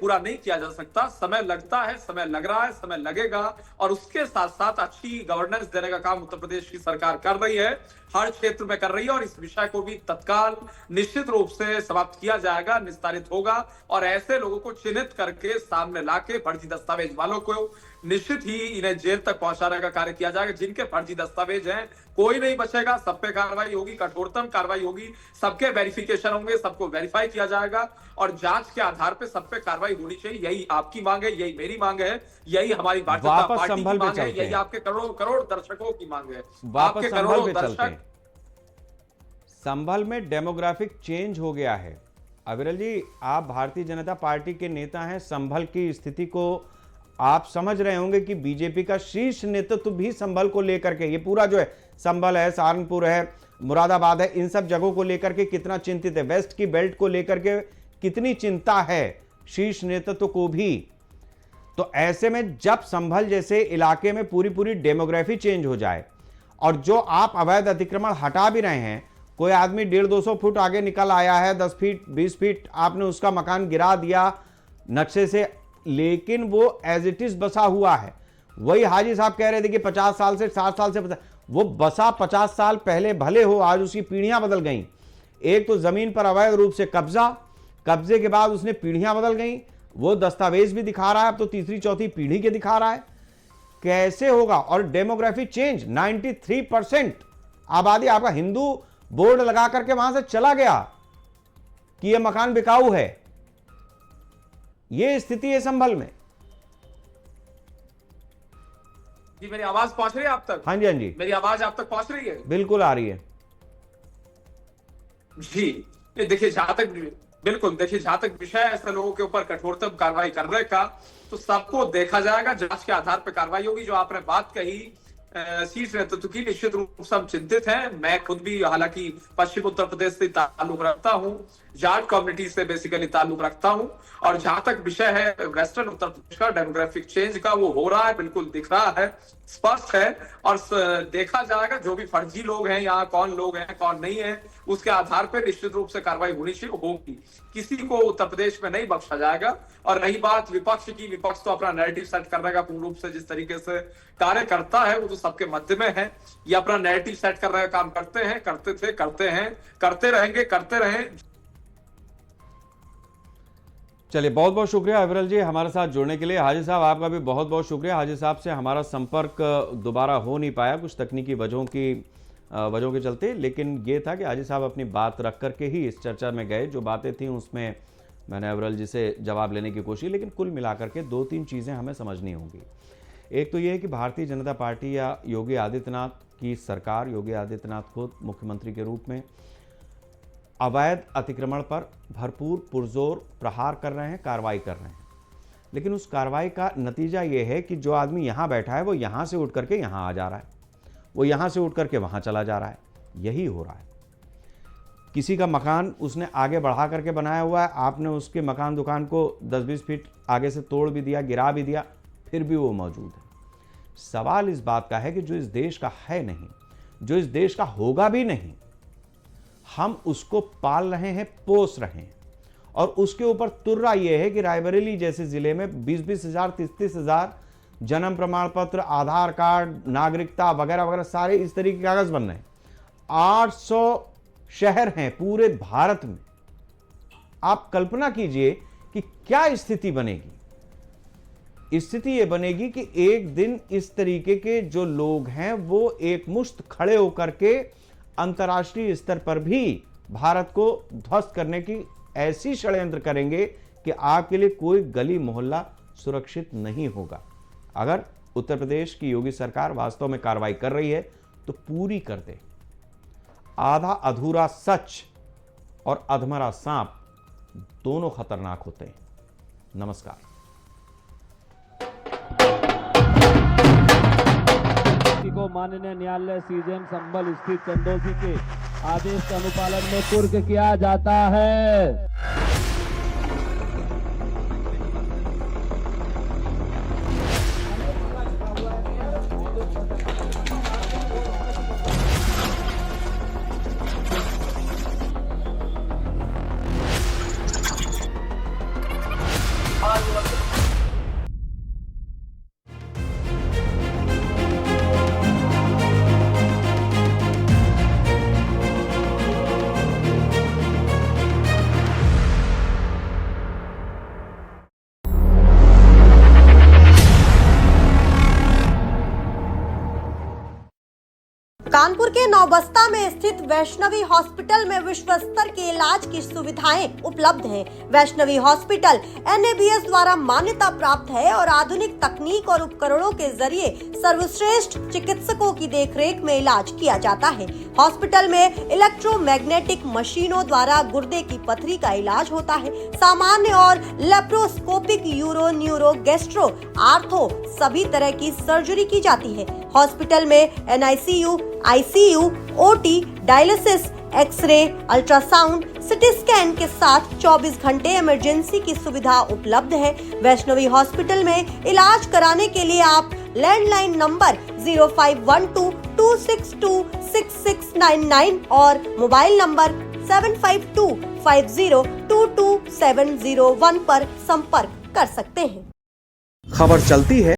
पूरा नहीं किया जा सकता। समय लगता है, समय लग रहा है, समय लगेगा, और उसके साथ साथ अच्छी गवर्नेंस देने का काम उत्तर प्रदेश की सरकार कर रही है, हर क्षेत्र में कर रही है। और इस विषय को भी तत्काल निश्चित रूप से समाप्त किया जाएगा, निस्तारित होगा, और ऐसे लोगों को चिन्हित करके सामने लाके फर्जी दस्तावेज वालों को निश्चित ही इन्हें जेल तक पहुंचाने का कार्य किया जाएगा। जिनके फर्जी दस्तावेज हैं कोई नहीं बचेगा, सब पे कार्रवाई होगी, कठोरतम कार्रवाई होगी, सबके वेरिफिकेशन होंगे, सबको वेरीफाई किया जाएगा, और जांच के आधार पे सब पे कार्रवाई होनी चाहिए। यही आपकी मांग है, यही मेरी मांग है, यही हमारी भारतीय जनता पार्टी की मांग है, यही आपके करोड़ों करोड़ दर्शकों की मांग है। आपके करोड़ों दर्शक। संभल में डेमोग्राफिक चेंज हो गया है। अविरल जी, आप भारतीय जनता पार्टी के नेता हैं, संभल की स्थिति को आप समझ रहे होंगे कि बीजेपी का शीर्ष नेतृत्व भी संभल को लेकर के, ये पूरा जो है संभल है, सहारनपुर है, मुरादाबाद है, इन सब जगहों को लेकर के कितना चिंतित है, वेस्ट की बेल्ट को लेकर के कितनी चिंता है शीर्ष नेतृत्व को भी। तो ऐसे में जब संभल जैसे इलाके में पूरी पूरी डेमोग्राफी चेंज हो जाए, और जो आप अवैध अतिक्रमण हटा भी रहे हैं, कोई आदमी 150-200 फुट आगे निकल आया है, 10 फीट 20 फीट आपने उसका मकान गिरा दिया नक्शे से, लेकिन वो एज इट इज बसा हुआ है। वही हाजी साहब कह रहे थे कि 50 साल से 60 साल से वो बसा 50 साल पहले भले हो, आज उसकी पीढ़ियां बदल गई। एक तो जमीन पर अवैध रूप से कब्जा, कब्जे के बाद उसने पीढ़ियां बदल गई, वो दस्तावेज भी दिखा रहा है, अब तो तीसरी चौथी पीढ़ी के दिखा रहा है। कैसे होगा? और डेमोग्राफी चेंज, 93% आबादी आपका हिंदू बोर्ड लगा करके वहां से चला गया कि यह मकान बिकाऊ है। यह स्थिति है संभल में। जी, मेरी आवाज पहुंच रही है आप तक? हाँ जी, हाँ जी, मेरी आवाज आप तक पहुंच रही है? बिल्कुल आ रही है जी। देखिए, जहां तक बिल्कुल देखिए, जहां तक विषय ऐसे लोगों के ऊपर कठोरतम कार्रवाई करने का, तो सबको देखा जाएगा, जांच के आधार पर कार्रवाई होगी। जो आपने बात कही शीर्ष नेतृत्व की, निश्चित रूप से हम चिंतित हैं। मैं खुद भी हालांकि पश्चिम उत्तर प्रदेश से ताल्लुक रखता हूं, जाट कम्युनिटी से बेसिकली ताल्लुक रखता हूं, और जहां तक विषय है वेस्टर्न उत्तर प्रदेश का डेमोग्राफिक चेंज का, वो हो रहा है, बिल्कुल दिख रहा है, स्पष्ट है। और देखा जाएगा जो भी फर्जी लोग हैं यहाँ, कौन लोग हैं कौन नहीं है, उसके आधार पर निश्चित रूप से कार्रवाई होनी चाहिए, होगी। किसी को उत्तर प्रदेश में नहीं बख्शा जाएगा। और रही बात विपक्ष की, विपक्ष तो अपना नैरेटिव सेट करने का पूर्ण रूप से जिस तरीके से कार्य करता है, वो तो सबके मध्य में है। ये अपना नैरेटिव सेट करने का काम करते हैं, करते थे, करते हैं, करते रहेंगे, करते रहें। चलिए, बहुत बहुत शुक्रिया अविरल जी हमारे साथ जुड़ने के लिए। हाजी साहब, आपका भी बहुत बहुत शुक्रिया। हाजी साहब से हमारा संपर्क दोबारा हो नहीं पाया कुछ तकनीकी वजहों के चलते, लेकिन ये था कि हाजी साहब अपनी बात रख करके ही इस चर्चा में गए। जो बातें थी उसमें मैंने अविरल जी से जवाब लेने की कोशिश, लेकिन कुल मिलाकर के 2-3 चीज़ें हमें समझनी होंगी। एक तो ये है कि भारतीय जनता पार्टी या योगी आदित्यनाथ की सरकार, योगी आदित्यनाथ खुद मुख्यमंत्री के रूप में अवैध अतिक्रमण पर भरपूर पुरजोर प्रहार कर रहे हैं, कार्रवाई कर रहे हैं। लेकिन उस कार्रवाई का नतीजा ये है कि जो आदमी यहाँ बैठा है वो यहाँ से उठ करके यहाँ आ जा रहा है, वो यहाँ से उठ करके वहाँ चला जा रहा है। यही हो रहा है। किसी का मकान उसने आगे बढ़ा करके बनाया हुआ है, आपने उसके मकान दुकान को 10-20 फीट आगे से तोड़ भी दिया, गिरा भी दिया, फिर भी वो मौजूद है। सवाल इस बात का है कि जो इस देश का है नहीं, जो इस देश का होगा भी नहीं, हम उसको पाल रहे हैं, पोस रहे हैं। और उसके ऊपर तुर्रा यह है कि रायबरेली जैसे जिले में 20-20 हज़ार 30-30 हज़ार जन्म प्रमाण पत्र, आधार कार्ड, नागरिकता वगैरह वगैरह सारे इस तरीके के कागज बन रहे हैं। 800 शहर हैं पूरे भारत में। आप कल्पना कीजिए कि क्या स्थिति बनेगी। स्थिति यह बनेगी कि एक दिन इस तरीके के जो लोग हैं वो एक मुश्त खड़े होकर के अंतर्राष्ट्रीय स्तर पर भी भारत को ध्वस्त करने की ऐसी षड्यंत्र करेंगे कि आपके लिए कोई गली मोहल्ला सुरक्षित नहीं होगा। अगर उत्तर प्रदेश की योगी सरकार वास्तव में कार्रवाई कर रही है तो पूरी कर दे। आधा अधूरा सच और अधमरा सांप दोनों खतरनाक होते हैं। नमस्कार। को माननीय न्यायालय सीजेएम संभल स्थित चंदौसी के आदेश के अनुपालन में कुर्क किया जाता है। कानपुर के नौबस्ता में स्थित वैष्णवी हॉस्पिटल में विश्व स्तर के इलाज की सुविधाएं उपलब्ध हैं। वैष्णवी हॉस्पिटल NABS द्वारा मान्यता प्राप्त है और आधुनिक तकनीक और उपकरणों के जरिए सर्वश्रेष्ठ चिकित्सकों की देखरेख में इलाज किया जाता है। हॉस्पिटल में इलेक्ट्रोमैग्नेटिक मशीनों द्वारा गुर्दे की पथरी का इलाज होता है। सामान्य और laparoscopic euro, neuro, gastro, ortho सभी तरह की सर्जरी की जाती है। हॉस्पिटल में NICU, ICU, OT, dialysis, x-ray, ultrasound, CT scan के साथ 24 घंटे इमरजेंसी की सुविधा उपलब्ध है। वैष्णवी हॉस्पिटल में इलाज कराने के लिए आप लैंडलाइन नंबर 0512-262-6699 और मोबाइल नंबर 7525022701 पर संपर्क कर सकते हैं। खबर चलती है।